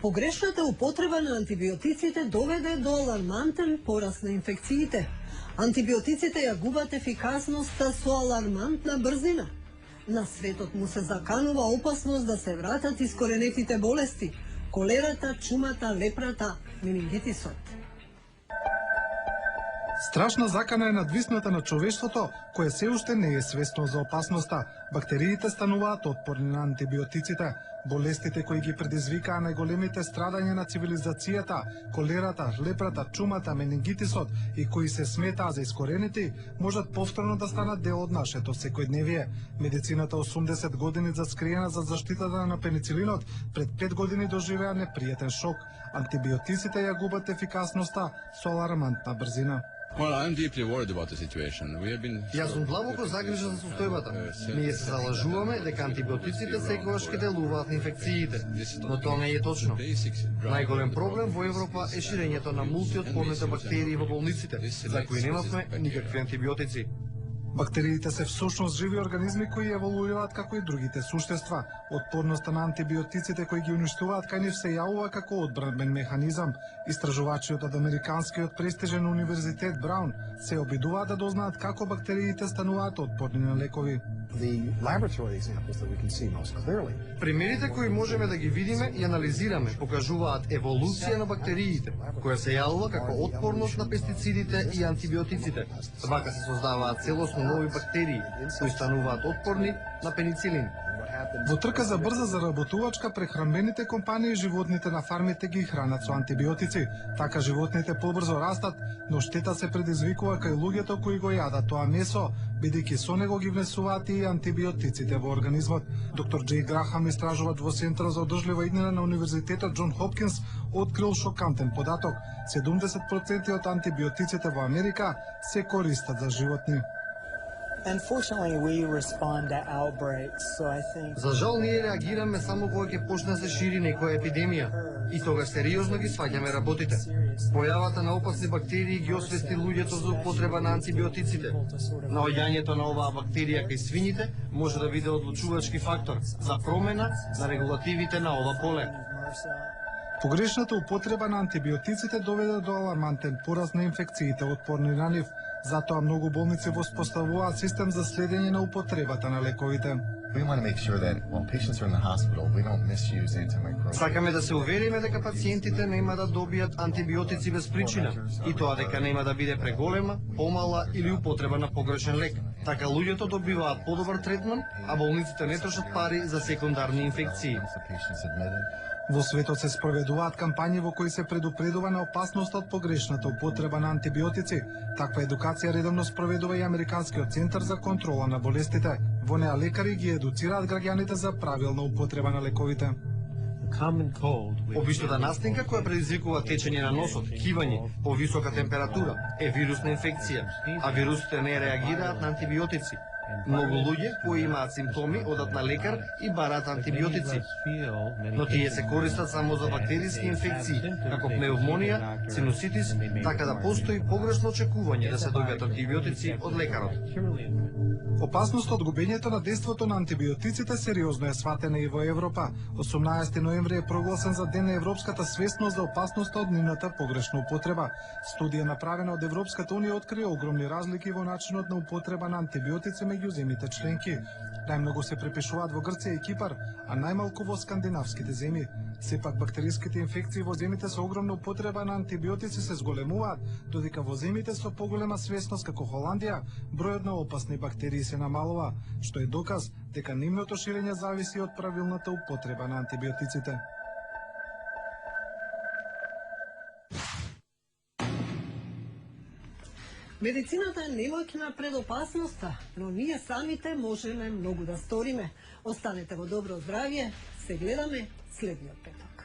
Погрешната употреба на антибиотиците доведе до алармантен пораст на инфекциите. Антибиотиците ја губат ефикасноста со алармантна брзина. На светот му се заканува опасност да се вратат искоренетите болести – колерата, чумата, лепрата, менингитисот. Страшна закана е надвисната на човештвото, кое се уште не е свесно за опасноста. Бактериите стануваат отпорни на антибиотиците. Болестите кои ги предизвикаа најголемите страдања на цивилизацијата, колерата, лепрата, чумата, менингитисот и кои се сметаа за искоренети, можат повторно да станат дел од нашето секојдневие. Медицината 80 години заскриена за заштитата на пеницилинот, пред 5 години доживеа непријатен шок. Антибиотиците ја губат ефикасноста со алармантна брзина. Јас сум длабоко загрижен за состојбата. Ние се залажуваме дека антибиотиците секогаш ќе делуваат на инфекциите, но тоа не е точно. Најголем проблем во Европа е ширењето на мултиотпорните бактерии во болниците, за кои немавме никакви антибиотици. Бактериите се всушност живи организми кои еволуираат како и другите суштества. Отпорноста на антибиотиците кои ги уништуваат кај нив се јавува како одбранбен механизам. Истражувачи од Американскиот престижен универзитет Браун се обидуваат да дознаат како бактериите стануваат отпорни на лекови. Примерите кои можеме да ги видиме и анализираме покажуваат еволуција на бактериите, која се јавува како отпорност на пестицидите и антибиотиците. Вака се создаваат целосно нови бактерии кои стануваат отпорни на пеницилин. Во трка за брза заработувачка, прехранбените компании животните на фармите ги хранат со антибиотици. Така животните побрзо растат, но штета се предизвикува кај луѓето кои го јадат тоа месо, бидејќи со него ги внесуваат и антибиотиците во организмот. Доктор Джей Грахам, истражувач во Центарот за одржлива иднина на Универзитетот Џон Хопкинс, открил шокантен податок. 70% од антибиотиците во Америка се користат за животни. За жал ние реагираме само кога ќе почне да се шири некоја епидемија и тогаш сериозно ги сваќаме работите. Појавата на опасни бактерии ги освести луѓето за употреба на антибиотиците. Наоѓањето на оваа бактерија кај свињите може да биде одлучувачки фактор за промена на регулативите на ова поле. Погрешната употреба на антибиотиците доведе до алармантен пораст на инфекциите отпорни на нив. Затоа многу болници воспоставуваат систем за следење на употребата на лековите. Сакаме да се увериме дека пациентите нема да добијат антибиотици без причина и тоа дека нема да биде преголема, помала или употреба на погрешен лек. Така луѓето добиваат подобар третман, а болниците не трошат пари за секундарни инфекции. Во светот се спроведуваат кампањи во кои се предупредува на опасноста од погрешната употреба на антибиотици. Таква едукација редовно спроведува и Американскиот центар за контрола на болестите. Во неа лекари ги едуцираат граѓаните за правилна употреба на лековите. Обичната настинка која предизвикува течење на носот, кивање, повисока температура, е вирусна инфекција, а вирусите не реагираат на антибиотици. Многу луѓе кои имаат симптоми одат на лекар и бараат антибиотици, но тие се користат само за бактериски инфекции, како пневмонија, синуситис, така да постои погрешно очекување да се добијат антибиотици од лекарот. Опасноста од губењето на дејството на антибиотиците сериозно е сватена и во Европа. 18 ноември е прогласен за Ден на европската свесност за опасноста од нивната погрешна употреба. Студија направена од Европската унија открија огромни разлики во начинот на употреба на антибиотици меѓу земјите членки. Најмногу се припишуваат во Грција и Кипар, а најмалку во скандинавските земји. Сепак бактериските инфекции во земјите со огромна употреба на антибиотици се зголемуваат, додека во земјите со поголема свесност како Холандија, бројот на опасни бактерии се намалува, што е доказ дека нивното ширење зависи од правилната употреба на антибиотиците. Медицината е немоќна пред опасноста, но ние самите можеме многу да сториме. Останете во добро здравје, се гледаме следниот петок.